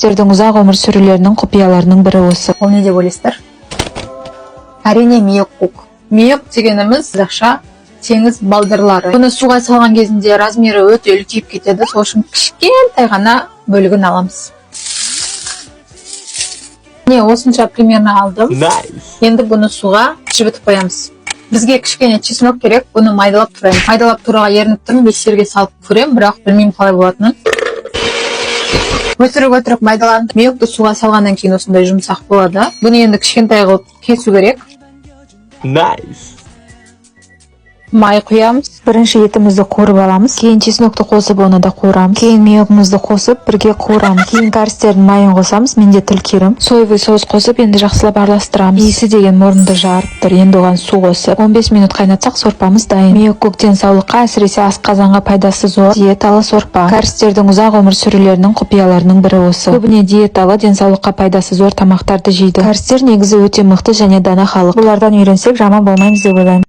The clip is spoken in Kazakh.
Карстердің ұзақ өмір сүрулерінің құпияларының бірі осы. Ол не деп ойлайсыздар? Әрине миокук. Миок дегеніміз қазақша теңіз балдырлары. Бұны суға салған кезінде размері өте үлкейіп кетеді. Сол үшін кішкентай ғана бөлігін аламыз. Не, осынша примерно алдым. Енді бұны суға жібітіп қоямыз. Бізге кішкене чеснок керек. Бұны майдалап тұрайын. Майдалап тұруға ерініп тұрмын. Бесерге салып көрем, бірақ білмеймін қалай болатынын. Өтірік майдаланды. Миокты суға салғаннан кейін осындай жұмсақ болады. Бұны енді кішкентай қылып кесу керек. Май құямыз. Бірінші етімізді қуырып аламыз, кейін чеснокты қосып оны да қуырамыз, кейін миогымызды қосып бірге қуырамыз, кейін карстердің майын қосамыз, менде тілкерім, соевый соус қосып енді жақсылап араластырамыз. Иісі деген мұрынды жарып тұр. Енді оған су қосып 15 минут қайнатсақ сорпамыз дайын. Миокук денсаулыққа, әсіресе асқазанға пайдасы зор диеталы сорпа. Карстердің ұзақ өмір сүрулерінің құпияларының бірі осы. Көбіне диеталы, денсаулыққа пайдасы зор тамақтарды жейді. Карстер негізі өте мықты және дана халық. Бұлардан үйренсек жаман болмаймыз деп ойлаймын.